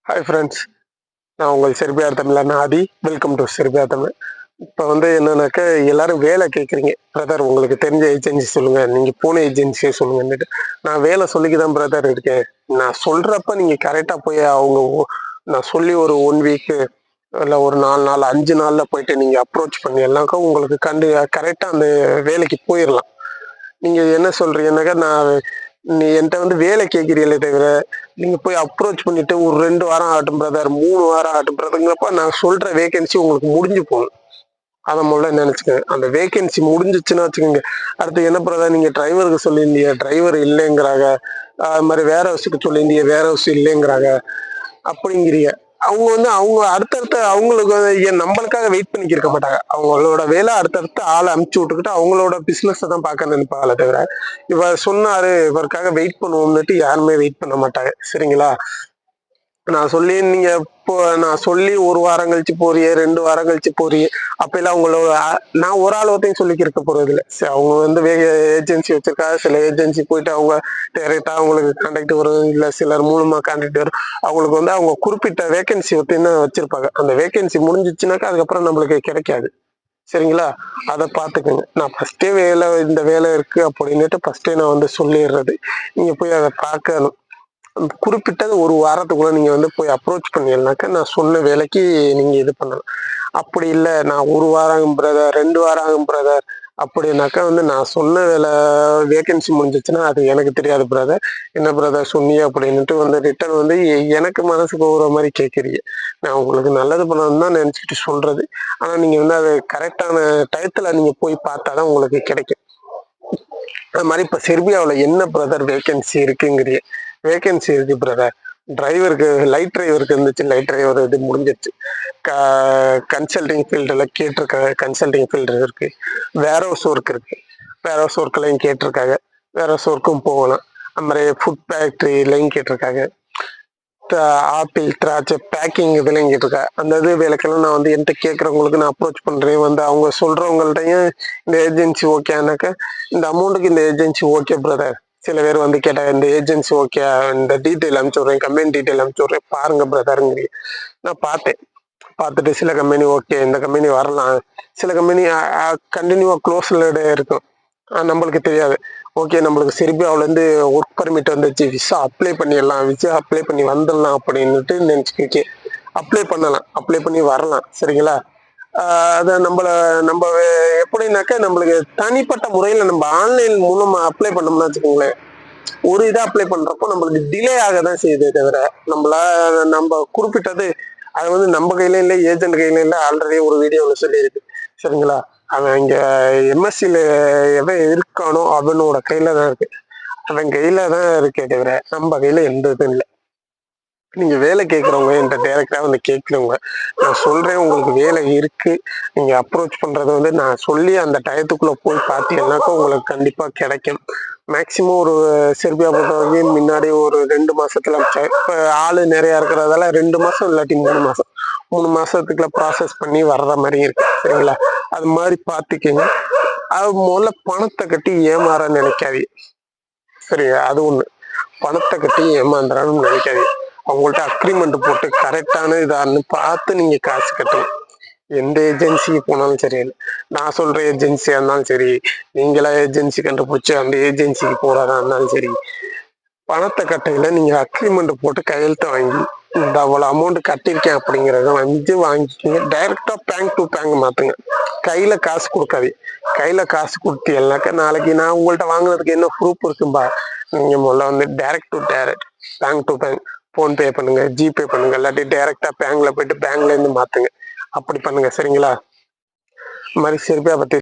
Hi friends, நான் உங்கள் Serbia தமிழன் Aadhi. Welcome to Serbia Tamil. இப்போ என்னன்னாக்கா எல்லாரும் வேலை கேட்குறீங்க. பிரதர் உங்களுக்கு தெரிஞ்ச ஏஜென்சி சொல்லுங்க, நீங்கள் போன ஏஜென்சியை சொல்லுங்கன்னுட்டு. நான் வேலை சொல்லிக்கு தான் பிரதர் இருக்கேன். நான் சொல்கிறப்ப நீங்கள் கரெக்டாக போய் நான் சொல்லி ஒரு 1 வீக்கு இல்லை ஒரு 4 நாள் 5 நாளில் போயிட்டு நீங்கள் அப்ரோச் பண்ணி எல்லாருக்கும் உங்களுக்கு கரெக்டாக அந்த வேலைக்கு போயிடலாம். நீங்கள் என்ன சொல்கிறீங்கன்னாக்கா நீ என்கிட்ட வேலை கேட்குறீங்களே தவிர நீங்க போய் அப்ரோச் பண்ணிட்டு ஒரு 2 வாரம் ஆகட்டும் பிரதர், 3 வாரம் ஆகட்டும் பிரதர்ங்கிறப்ப நான் சொல்ற வேகன்சி உங்களுக்கு முடிஞ்சு போகும். அதை முதல்ல நினைச்சுக்கோங்க. அந்த வேகன்சி முடிஞ்சிச்சுன்னா வச்சுக்கோங்க, அடுத்து என்ன பிரதர் நீங்க டிரைவருக்கு சொல்லியிருந்தீங்க, டிரைவர் இல்லைங்கிறாங்க. அது மாதிரி வேற ஹவுஸுக்கு சொல்லியிருந்தீங்க, வேற ஹவுஸ் இல்லைங்கிறாங்க அப்படிங்கிறீங்க. அவங்க அவங்க அடுத்தடுத்த அவங்களுக்கு நம்மளுக்காக வெயிட் பண்ணிக்க இருக்க மாட்டாங்க. அவங்களோட வேலை அடுத்தடுத்து ஆளை அமுச்சு விட்டுக்கிட்டு அவங்களோட பிசினஸ் தான் பார்க்க நினைப்பாங்களே தவிர, இவர் சொன்னாரு இவருக்காக வெயிட் பண்ணுவோம்னுட்டு யாருமே வெயிட் பண்ண மாட்டாங்க. சரிங்களா? நான் சொல்லி நீங்க இப்போ நான் சொல்லி 1 வாரம் கழிச்சு போறியே, 2 வாரம் கழிச்சு போறியே, அப்பெல்லாம் உங்களோட நான் ஒரு ஆள் ஒருத்தையும் சொல்லிக்க இருக்க போறது இல்லை. சரி, அவங்க ஏஜென்சி வச்சிருக்காங்க. சில ஏஜென்சி போயிட்டு அவங்க டைரக்டா அவங்களுக்கு கான்டாக்ட் வரும், இல்ல சிலர் மூலமா கான்டாக்ட் வரும். அவங்களுக்கு அவங்க குறிப்பிட்ட வேகன்சி ஒருத்தன்னு வச்சிருப்பாங்க. அந்த வேகன்சி முடிஞ்சிச்சுனாக்கா அதுக்கப்புறம் நம்மளுக்கு கிடைக்காது. சரிங்களா? அதை பார்த்துக்கோங்க. நான் ஃபர்ஸ்டே இந்த வேலை இருக்கு அப்படின்னுட்டு ஃபர்ஸ்டே நான் சொல்லிடுறது. நீங்க போய் அதை பார்க்கணும். குறிப்பிட்டது 1 வாரத்துக்குள்ள நீங்க போய் அப்ரோச் பண்ணீங்கன்னாக்கா நான் சொன்ன வேலைக்கு நீங்க இது பண்ணலாம். அப்படி இல்லை நான் 1 வாரம் ஆகும் பிரதர், 2 வாரம் ஆகும் பிரதர் அப்படின்னாக்கா நான் சொன்ன வேலை வேகன்சி முடிஞ்சிச்சுன்னா அது எனக்கு தெரியாது பிரதர், என்ன பிரதர் சொன்னீங்க அப்படின்னுட்டு ரிட்டர்ன் எனக்கு மனசுக்கு ஒரு மாதிரி கேட்குறீங்க. நான் உங்களுக்கு நல்லது பண்ணணும்னு தான் நினைச்சிட்டு சொல்றது. ஆனா நீங்க அது கரெக்டான டயத்துல நீங்க போய் பார்த்தாதான் உங்களுக்கு கிடைக்கும். அது மாதிரி இப்ப செர்பியாவில் என்ன பிரதர் வேகன்சி இருக்குங்கிறீங்க. வேகன்சி இருக்கு பிரதர். டிரைவருக்கு லைட் டிரைவருக்கு இருந்துச்சு, லைட் டிரைவர் இது முடிஞ்சிருச்சு. கன்சல்டிங் ஃபீல்டில் கேட்டிருக்காங்க, கன்சல்டிங் ஃபீல்டு இருக்கு. வேர் ஹவுஸ் ஒர்க் இருக்கு, வேர் ஹவுஸ் ஒர்க்லையும் கேட்டிருக்காங்க, வேர் ஹவுஸ் ஒர்க்கும் போகலாம். அது மாதிரி ஃபுட் ஃபேக்ட்ரிலையும் கேட்டிருக்காங்க. ஆப்பிள் திராட்சை பேக்கிங் இதுலையும் கேட்டிருக்காங்க. அந்த வேலைக்கெல்லாம் நான் என்கிட்ட கேட்குறவங்களுக்கு நான் அப்ரோச் பண்ணுறேன். அவங்க சொல்கிறவங்கள்ட்டையும் இந்த ஏஜென்சி ஓகேனாக்கா இந்த அமௌண்ட்டுக்கு இந்த ஏஜென்சி ஓகே பிரதர். சில பேர் கேட்டாங்க இந்த ஏஜென்சி ஓகே, இந்த டீட்டெயில் அனுப்பிச்சு விட்றேன், கம்பெனி டீட்டெயில் அனுப்பிச்சு விட்றேன் பாருங்க பிரதருங்கிறீங்க. நான் பார்த்தேன். பார்த்துட்டு சில கம்பெனி ஓகே, இந்த கம்பெனி வரலாம். சில கம்பெனி கண்டினியூவாக க்ளோஸில் இருக்கும். நம்மளுக்கு தெரியாது. ஓகே, நம்மளுக்கு செர்பியாவிலேருந்து ஒர்க் பர்மிட் வந்துச்சு, விசா அப்ளை பண்ணிடலாம், விசா அப்ளை பண்ணி வந்துடலாம் அப்படின்னுட்டு நினச்சிக்கிச்சு. அப்ளை பண்ணலாம், அப்ளை பண்ணி வரலாம். சரிங்களா? அதை நம்ம எப்படின்னாக்கா நம்மளுக்கு தனிப்பட்ட முறையில் நம்ம ஆன்லைன் மூலமா அப்ளை பண்ணோம்னா வச்சுக்கோங்களேன், ஒரு இதை அப்ளை பண்றப்போ நம்மளுக்கு டிலே ஆக தான் செய்யுதே தவிர நம்ம குறிப்பிட்டது அது நம்ம கையில இல்லை, ஏஜென்ட் கையில இல்லை. ஆல்ரெடி ஒரு வீடியோவில் சொல்லியிருக்கு. சரிங்களா? அவன் இங்க எம்எஸ்சியில எவன் இருக்கானோ அவனோட கையில தான் இருக்கு. அவன் கையில தான் இருக்கே தவிர நம்ம கையில எந்த இதுவும் இல்லை. நீங்க வேலை கேட்கறவங்க என்கிட்ட டைரக்டா கேட்கறவங்க, நான் சொல்றேன் உங்களுக்கு வேலை இருக்கு. நீங்க அப்ரோச் பண்றது நான் சொல்லி அந்த டயத்துக்குள்ள போய் பார்த்தீங்கன்னாக்கா உங்களுக்கு கண்டிப்பா கிடைக்கும். மேக்சிமம் ஒரு செர்பியா பொறுத்த வரைக்கும் முன்னாடி ஒரு 2 மாசத்துல இப்ப ஆளு நிறைய இருக்கிறதால 2 மாசம் இல்லாட்டி 3 மாசம் 3 மாசத்துக்குள்ள ப்ராசஸ் பண்ணி வர்ற மாதிரி இருக்கு. சரிங்களா? அது மாதிரி பார்த்துக்கங்க. அது முதல்ல பணத்தை கட்டி ஏமாற நினைக்காதீங்க. சரியா? அது ஒண்ணு. பணத்தை கட்டி ஏமாந்துறான்னு நினைக்காதீங்க. அவங்கள்ட்ட அக்ரிமெண்ட் போட்டு கரெக்டான இதான்னு பார்த்து நீங்க காசு கட்டணும். எந்த ஏஜென்சிக்கு போனாலும் சரி, நான் சொல்ற ஏஜென்சியா இருந்தாலும் சரி, நீங்களா ஏஜென்சி கண்டுபிடிச்சு அந்த ஏஜென்சிக்கு போறதா இருந்தாலும் சரி, பணத்தை கட்டையில நீங்க அக்ரிமெண்ட் போட்டு கையெழுத்து வாங்கி இந்த அவ்வளவு அமௌண்ட் கட்டியிருக்கேன் அப்படிங்கறத வாங்கிக்கிங்க. டைரக்டா பேங்க் டு பேங்க் மாத்துங்க. கையில காசு கொடுக்காது. கையில காசு கொடுத்தீங்கன்னாக்கா நாளைக்கு நான் உங்கள்ட்ட வாங்குறதுக்கு என்ன ப்ரூஃப் இருக்கும்பா. நீங்க முதல்ல direct to direct, bank to bank, PhonePe பண்ணுங்க, ஜிபே பண்ணுங்க, இல்லாட்டி டைரக்டா பேங்க்ல போயிட்டு பேங்க்ல இருந்து மாத்துங்க. அப்படி பண்ணுங்க. சரிங்களா? இது மாதிரி செர்பியா பத்தி